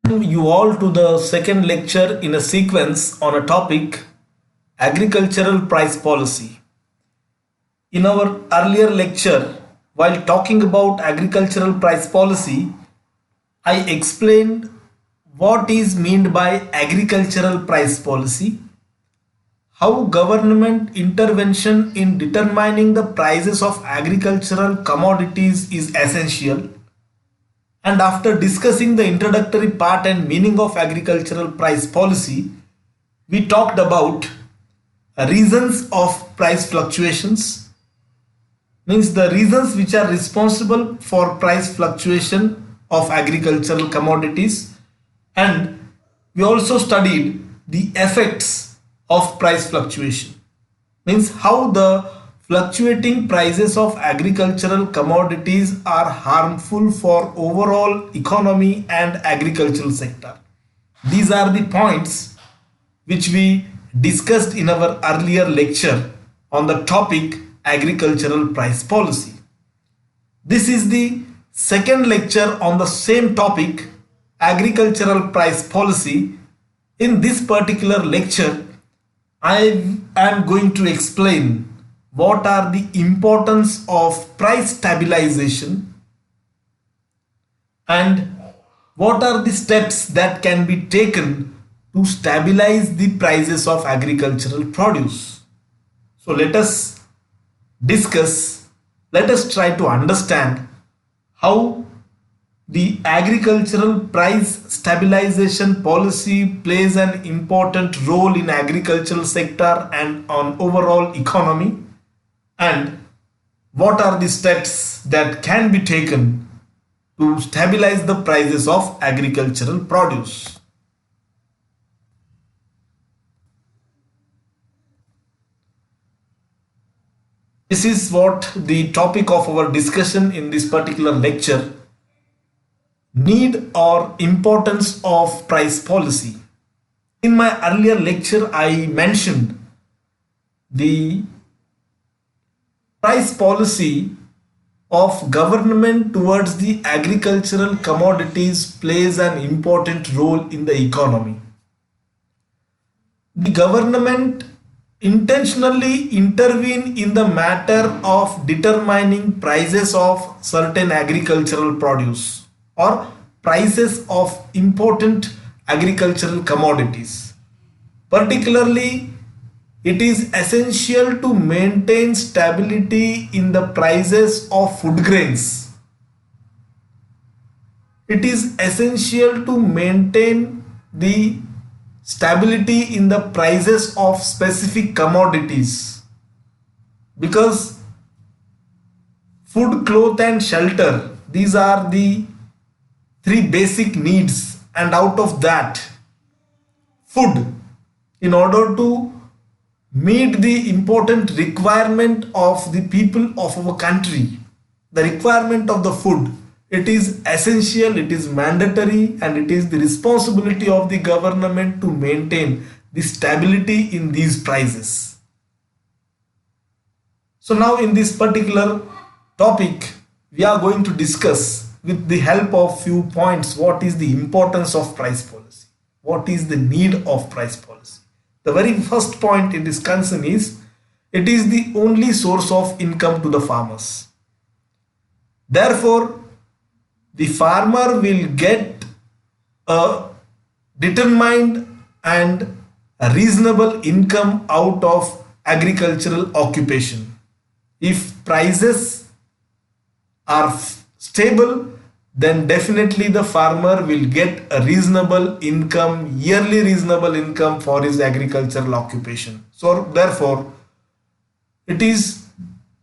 You all to the second lecture in a sequence on a topic agricultural price policy. In our earlier lecture, while talking about agricultural price policy, I explained what is meant by agricultural price policy, how government intervention in determining the prices of agricultural commodities is essential, and after discussing the introductory part and meaning of agricultural price policy, we talked about reasons of price fluctuations, means the reasons which are responsible for price fluctuation of agricultural commodities, and we also studied the effects of price fluctuation, means how the fluctuating prices of agricultural commodities are harmful for overall economy and agricultural sector. These are the points which we discussed in our earlier lecture on the topic agricultural price policy. This is the second lecture on the same topic, agricultural price policy. In this particular lecture, I am going to explain what are the importance of price stabilization and what are the steps that can be taken to stabilize the prices of agricultural produce. So let us discuss, let us try to understand how the agricultural price stabilization policy plays an important role in agricultural sector and on overall economy, and what are the steps that can be taken to stabilize the prices of agricultural produce. This is what the topic of our discussion in this particular lecture, need or importance of price policy. In my earlier lecture, I mentioned the price policy of government towards the agricultural commodities plays an important role in the economy. The government intentionally intervene in the matter of determining prices of certain agricultural produce or prices of important agricultural commodities. Particularly, it is essential to maintain stability in the prices of food grains. It is essential to maintain the stability in the prices of specific commodities, because food, cloth and shelter, these are the three basic needs, and out of that, food, in order to meet the important requirement of the people of our country, the requirement of the food, it is essential, it is mandatory, and it is the responsibility of the government to maintain the stability in these prices. So now in this particular topic, we are going to discuss with the help of few points what is the importance of price policy, what is the need of price policy. The very first point it is concerned is, it is the only source of income to the farmers. Therefore, the farmer will get a determined and a reasonable income out of agricultural occupation. If prices are stable, then definitely the farmer will get a reasonable income, yearly reasonable income for his agricultural occupation. So therefore, it is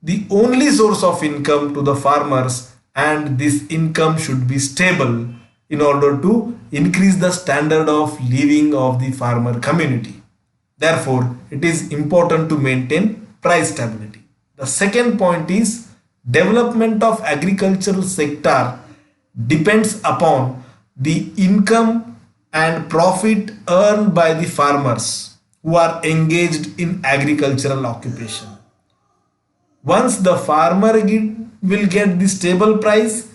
the only source of income to the farmers, and this income should be stable in order to increase the standard of living of the farmer community. Therefore, it is important to maintain price stability. The second point is, development of agricultural sector depends upon the income and profit earned by the farmers who are engaged in agricultural occupation. Once the farmer will get the stable price,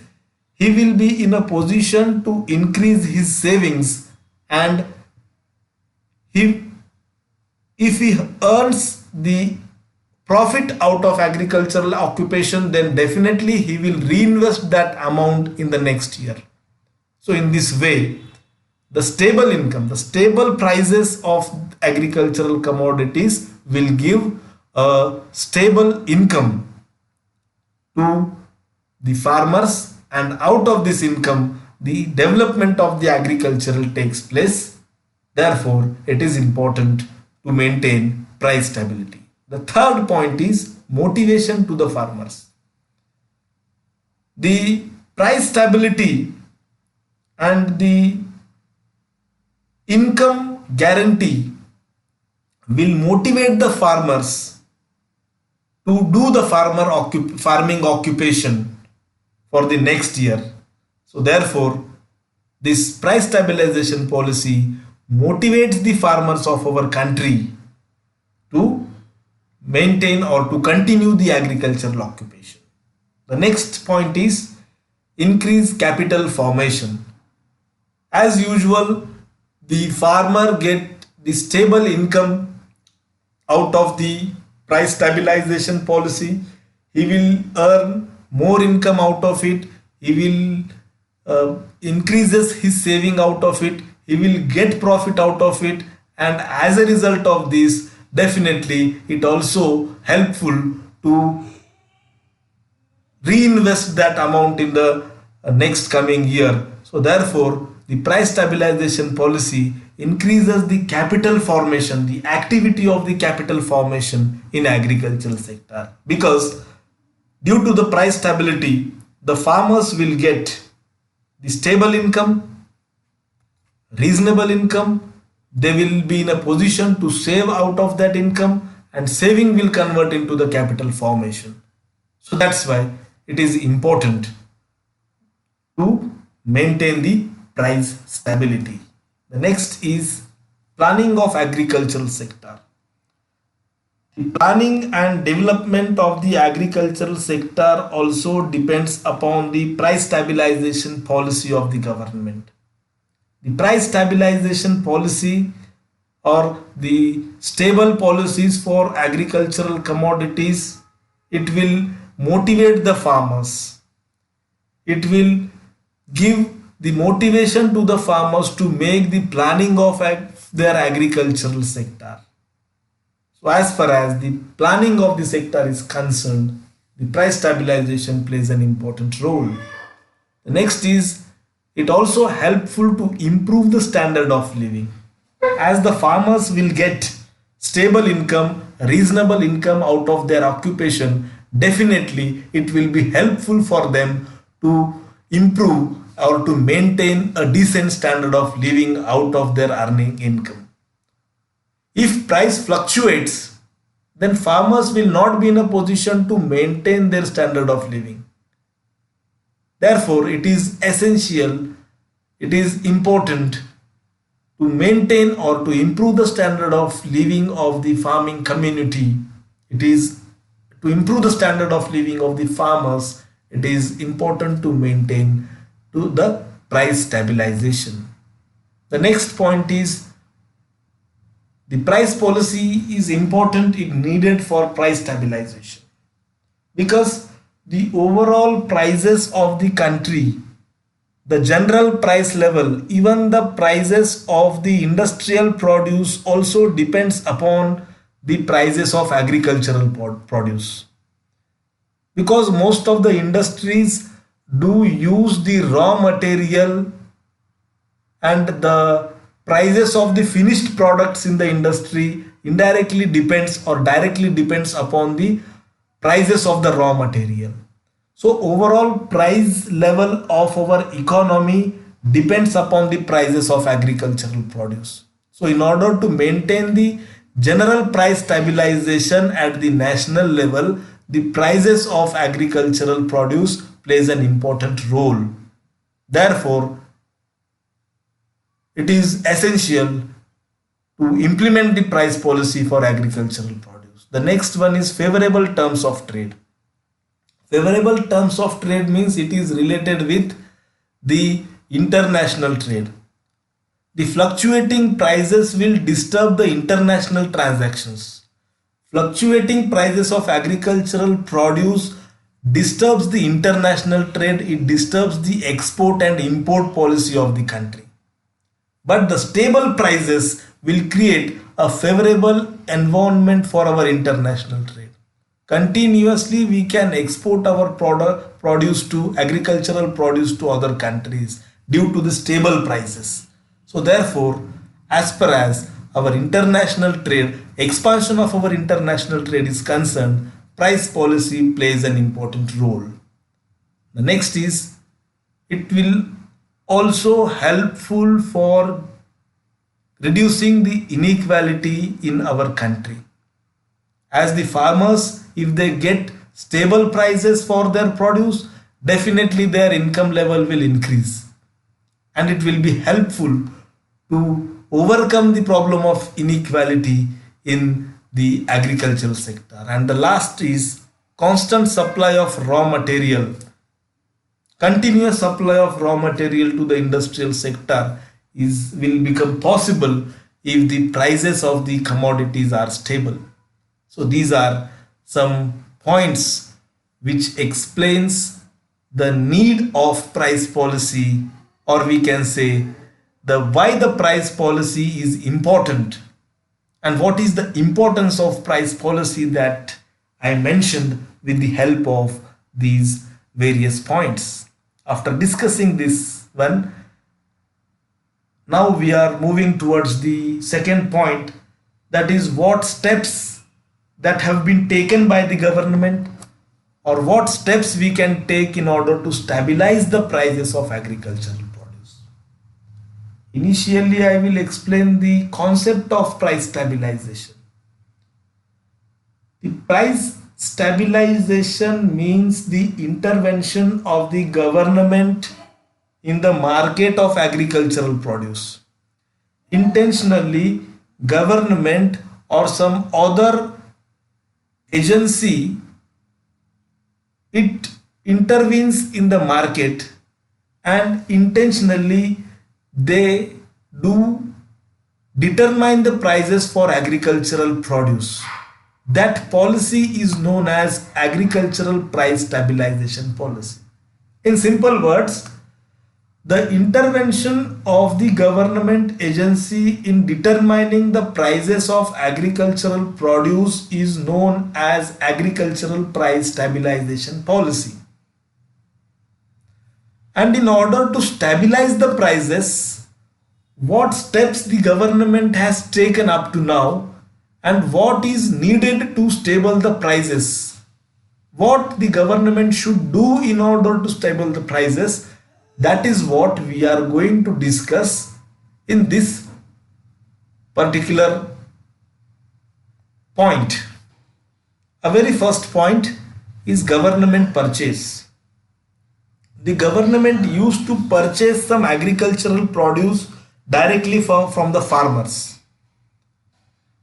he will be in a position to increase his savings, and he if he earns the profit out of agricultural occupation, then definitely he will reinvest that amount in the next year. So in this way, the stable income, the stable prices of agricultural commodities will give a stable income to the farmers, and out of this income the development of the agricultural takes place. Therefore, it is important to maintain price stability. The third point is motivation to the farmers. The price stability and the income guarantee will motivate the farmers to do the farming occupation for the next year. So therefore, this price stabilization policy motivates the farmers of our country to maintain or to continue the agricultural occupation. The next point is increase capital formation. As usual, the farmer get the stable income out of the price stabilization policy. He will earn more income out of it. He will increases his saving out of it. He will get profit out of it, and as a result of this, definitely it also helpful to reinvest that amount in the next coming year. So therefore, the price stabilization policy increases the capital formation, the activity of the capital formation in agricultural sector, because due to the price stability, the farmers will get the stable income, reasonable income. They will be in a position to save out of that income, and saving will convert into the capital formation. So that's why it is important to maintain the price stability. The next is planning of agricultural sector. The planning and development of the agricultural sector also depends upon the price stabilization policy of the government. The price stabilization policy or the stable policies for agricultural commodities, it will motivate the farmers. It will give the motivation to the farmers to make the planning of their agricultural sector. So as far as the planning of the sector is concerned, the price stabilization plays an important role. The next is it also helpful to improve the standard of living. As the farmers will get stable income, reasonable income out of their occupation, definitely it will be helpful for them to improve or to maintain a decent standard of living out of their earning income. If price fluctuates, then farmers will not be in a position to maintain their standard of living. Therefore, it is essential, it is important to maintain or to improve the standard of living of the farming community. It is to improve the standard of living of the farmers. It is important to maintain to the price stabilization. The next point is the price policy is important, it needed for price stabilization, because the overall prices of the country, the general price level, even the prices of the industrial produce also depends upon the prices of agricultural produce, because most of the industries do use the raw material, and the prices of the finished products in the industry indirectly depends or directly depends upon the prices of the raw material. So overall price level of our economy depends upon the prices of agricultural produce. So in order to maintain the general price stabilization at the national level, the prices of agricultural produce plays an important role. Therefore, it is essential to implement the price policy for agricultural produce. The next one is favorable terms of trade. Favorable terms of trade means it is related with the international trade. The fluctuating prices will disturb the international transactions. Fluctuating prices of agricultural produce disturbs the international trade, it disturbs the export and import policy of the country. But the stable prices will create a favorable environment for our international trade. Continuously, we can export our produce to agricultural produce to other countries due to the stable prices. So therefore, as per as our international trade, expansion of our international trade is concerned, price policy plays an important role. The next is, it will also helpful for reducing the inequality in our country. As the farmers, if they get stable prices for their produce, definitely their income level will increase, and it will be helpful to overcome the problem of inequality in the agricultural sector. And the last is constant supply of raw material. Continuous supply of raw material to the industrial sector will become possible if the prices of the commodities are stable. So these are some points which explains the need of price policy, or we can say the why the price policy is important and what is the importance of price policy that I mentioned with the help of these various points. After discussing this one, now we are moving towards the second point, that is what steps that have been taken by the government, or what steps we can take in order to stabilize the prices of agricultural produce. Initially, I will explain the concept of price stabilization. The price stabilization means the intervention of the government in the market of agricultural produce. Intentionally, government or some other agency, it intervenes in the market and intentionally they do determine the prices for agricultural produce. That policy is known as agricultural price stabilization policy. In simple words, the intervention of the government agency in determining the prices of agricultural produce is known as agricultural price stabilization policy. And in order to stabilize the prices, what steps the government has taken up to now and what is needed to stable the prices, what the government should do in order to stable the prices, that is what we are going to discuss in this particular point. A very first point is government purchase. The government used to purchase some agricultural produce directly from the farmers.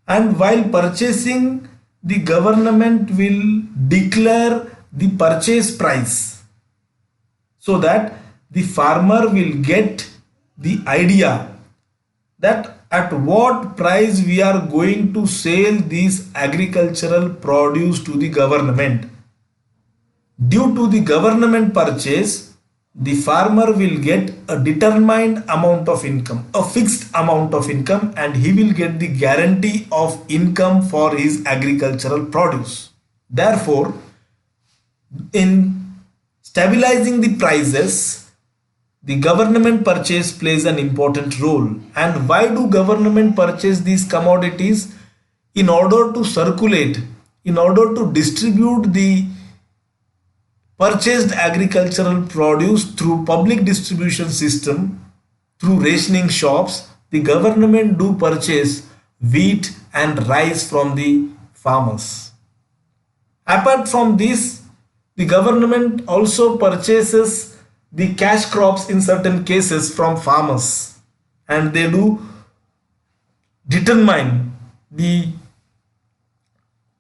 And while purchasing, the government will declare the purchase price so that the farmer will get the idea that at what price we are going to sell these agricultural produce to the government. Due to the government purchase, the farmer will get a determined amount of income, a fixed amount of income, and he will get the guarantee of income for his agricultural produce. Therefore, in stabilizing the prices, the government purchase plays an important role. And why do government purchase these commodities? In order to circulate, in order to distribute the purchased agricultural produce through public distribution system, through rationing shops, the government do purchase wheat and rice from the farmers. Apart from this, the government also purchases the cash crops in certain cases from farmers, and they do determine the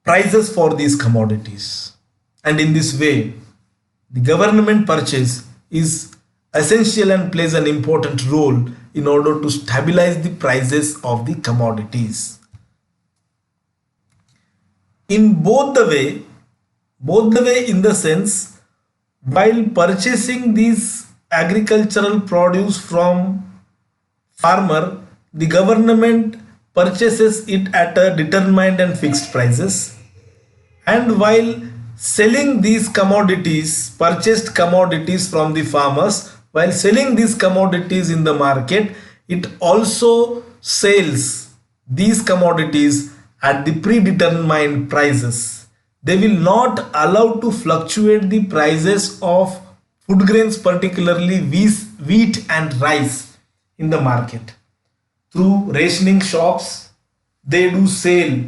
prices for these commodities. And in this way, the government purchase is essential and plays an important role in order to stabilize the prices of the commodities. In both the way in the sense, while purchasing these agricultural produce from farmer, the government purchases it at a determined and fixed prices, and while selling these commodities, purchased commodities from the farmers, while selling these commodities in the market, it also sells these commodities at the predetermined prices. They will not allow to fluctuate the prices of food grains, particularly wheat and rice in the market. Through rationing shops, they do sell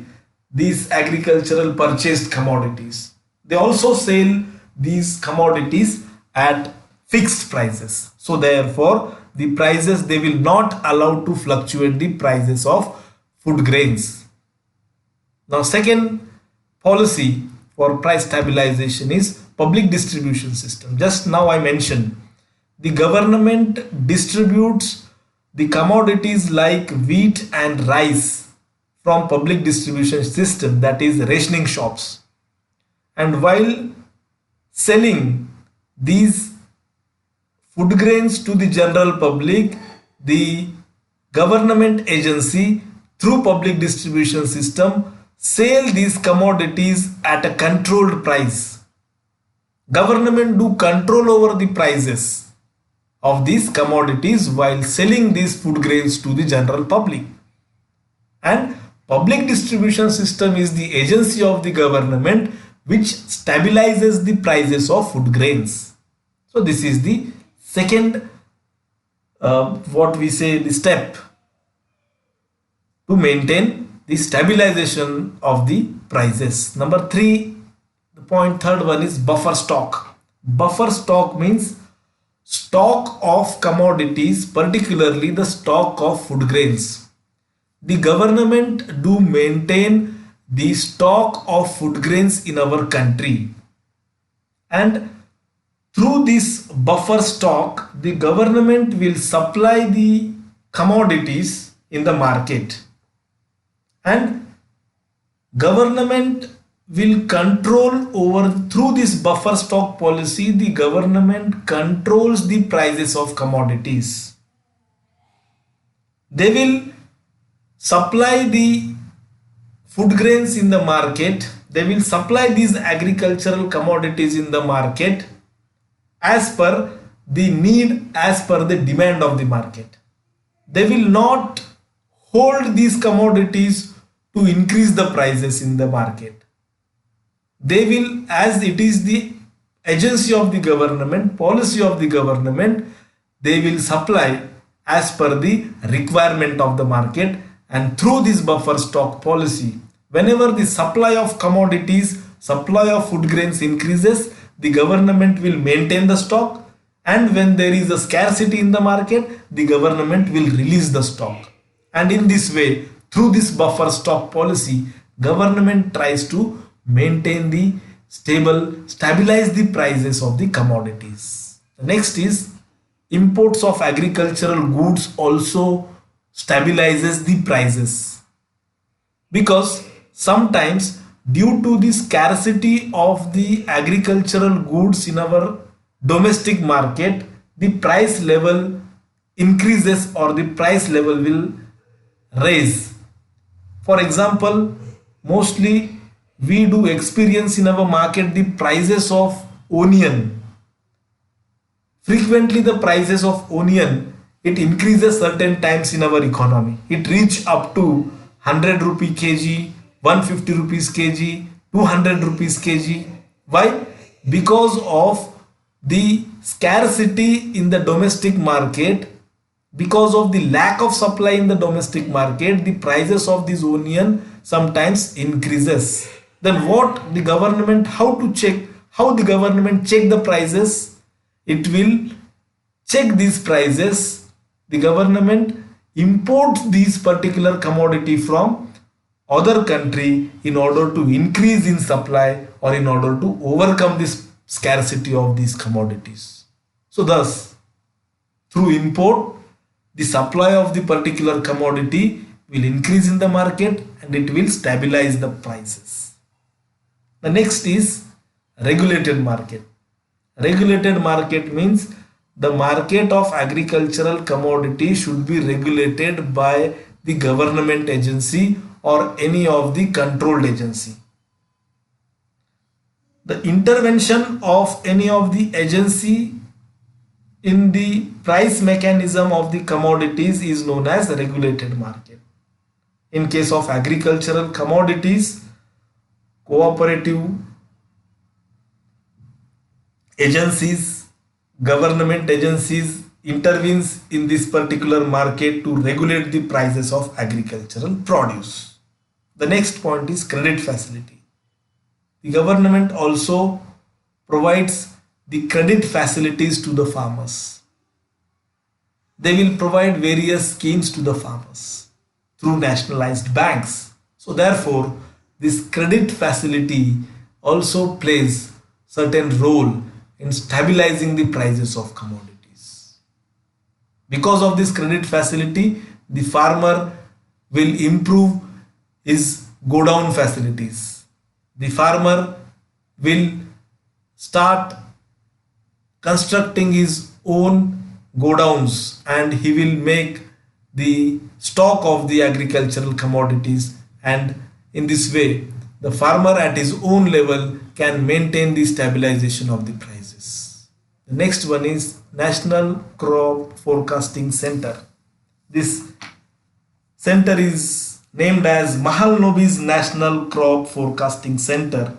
these agricultural purchased commodities. They also sell these commodities at fixed prices. So therefore, the prices, they will not allow to fluctuate the prices of food grains. Now, second policy for price stabilization is public distribution system. Just now I mentioned the government distributes the commodities like wheat and rice from public distribution system, that is rationing shops. And while selling these food grains to the general public, the government agency through public distribution system sell these commodities at a controlled price. Government do control over the prices of these commodities while selling these food grains to the general public. And public distribution system is the agency of the government which stabilizes the prices of food grains. So this is the second the step to maintain the stabilization of the prices. Number three, the third one is buffer stock. Buffer stock means stock of commodities, particularly the stock of food grains. The government do maintain the stock of food grains in our country, and through this buffer stock, the government will supply the commodities in the market, and government will control over, through this buffer stock policy, the government controls the prices of commodities. They will supply the food grains in the market, they will supply these agricultural commodities in the market as per the need, as per the demand of the market. They will not hold these commodities to increase the prices in the market. They will, as it is the agency of the government, policy of the government, they will supply as per the requirement of the market. And through this buffer stock policy, whenever the supply of commodities, supply of food grains increases, the government will maintain the stock, and when there is a scarcity in the market, the government will release the stock. And in this way, through this buffer stock policy, government tries to maintain the stabilize the prices of the commodities. The next is imports of agricultural goods also stabilizes the prices, because sometimes due to the scarcity of the agricultural goods in our domestic market, the price level increases or the price level will raise. For example, mostly we do experience in our market the prices of onion. Frequently the prices of onion, it increases certain times in our economy. It reach up to 100 rupee kg, 150 rupees kg, 200 rupees kg. Why? Because of the scarcity in the domestic market, because of the lack of supply in the domestic market, the prices of this onion sometimes increases. Then what the government, how the government check the prices? It will check these prices. The government imports these particular commodity from other country in order to increase in supply or in order to overcome this scarcity of these commodities. So thus, through import, the supply of the particular commodity will increase in the market and it will stabilize the prices. The next is regulated market. Regulated market means the market of agricultural commodity should be regulated by the government agency or any of the controlled agency. The intervention of any of the agency in the price mechanism of the commodities is known as the regulated market. In case of agricultural commodities, cooperative agencies, government agencies intervenes in this particular market to regulate the prices of agricultural produce. The next point is credit facility. The government also provides the credit facilities to the farmers. They will provide various schemes to the farmers through nationalized banks. So therefore, this credit facility also plays certain role in stabilizing the prices of commodities. Because of this credit facility, the farmer will improve his go down facilities. The farmer will start constructing his own godowns and he will make the stock of the agricultural commodities, and in this way the farmer at his own level can maintain the stabilization of the prices. The next one is National Crop Forecasting Center. This center is named as Mahalanobis National Crop Forecasting Center.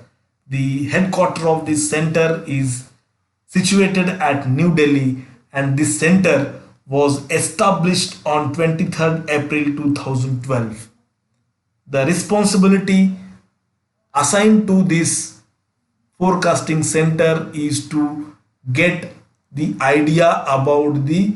The headquarters of this center is situated at New Delhi, and this center was established on 23rd April 2012. The responsibility assigned to this forecasting center is to get the idea about the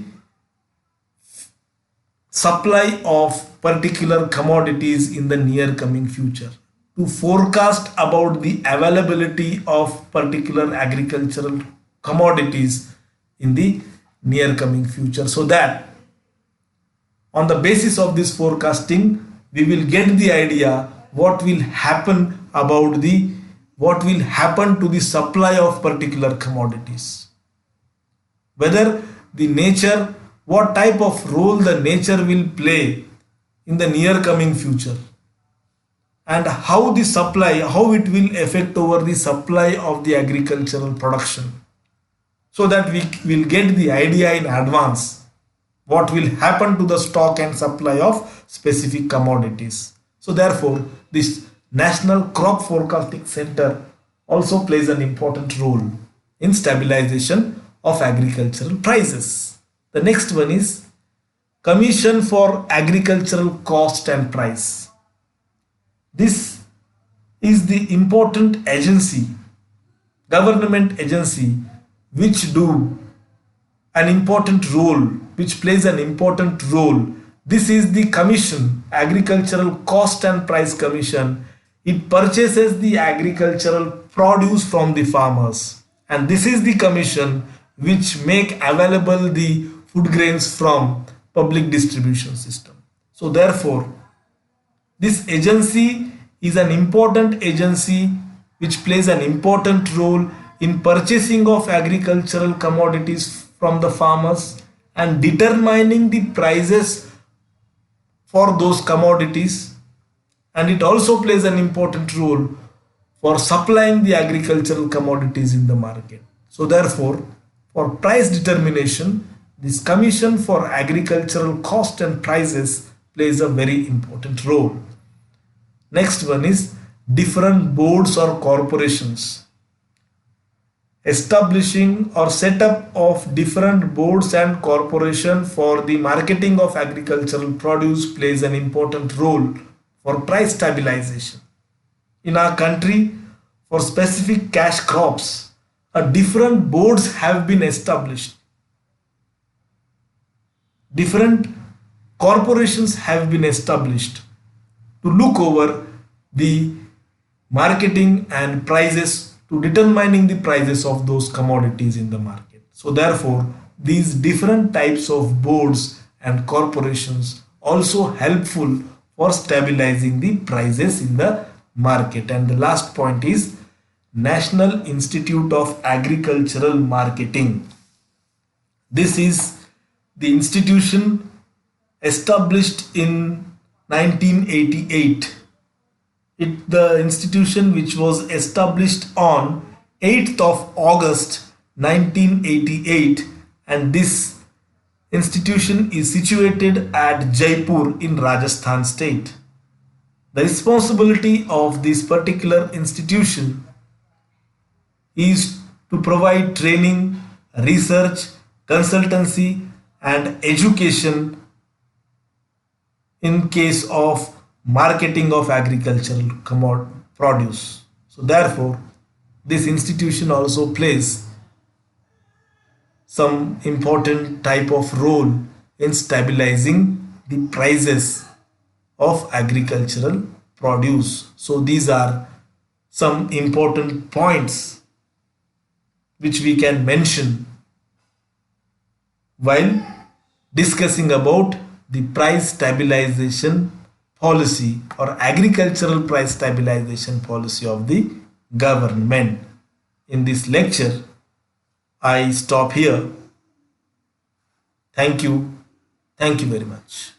supply of particular commodities in the near coming future, to forecast about the availability of particular agricultural commodities in the near coming future, so that on the basis of this forecasting we will get the idea what will happen to the supply of particular commodities, whether the nature, what type of role the nature will play in the near coming future, and how the supply, how it will affect over the supply of the agricultural production, so that we will get the idea in advance what will happen to the stock and supply of specific commodities. So therefore, this National Crop Forecasting Center also plays an important role in stabilization of agricultural prices. The next one is Commission for Agricultural Cost and Price. This is the important agency, government agency, which do an important role, which plays an important role. This is the commission, Agricultural Cost and Price Commission. It purchases the agricultural produce from the farmers, and this is the commission which make available the food grains from public distribution system. So therefore, this agency is an important agency which plays an important role in purchasing of agricultural commodities from the farmers and determining the prices for those commodities, and it also plays an important role for supplying the agricultural commodities in the market. So therefore, for price determination, this Commission for Agricultural Cost and Prices plays a very important role. Next one is different boards or corporations. Establishing or setup of different boards and corporation for the marketing of agricultural produce plays an important role for price stabilization. In our country, for specific cash crops, different boards have been established. Different corporations have been established to look over the marketing and prices, to determining the prices of those commodities in the market. So therefore, these different types of boards and corporations also helpful for stabilizing the prices in the market. And the last point is National Institute of Agricultural Marketing. This is the institution established in 1988. The institution which was established on 8th of August 1988, and this institution is situated at Jaipur in Rajasthan state. The responsibility of this particular institution is to provide training, research, consultancy and education in case of marketing of agricultural produce. So therefore, this institution also plays some important type of role in stabilizing the prices of agricultural produce. So these are some important points which we can mention while discussing about the price stabilization policy or agricultural price stabilization policy of the government. In this lecture, I stop here. Thank you. Thank you very much.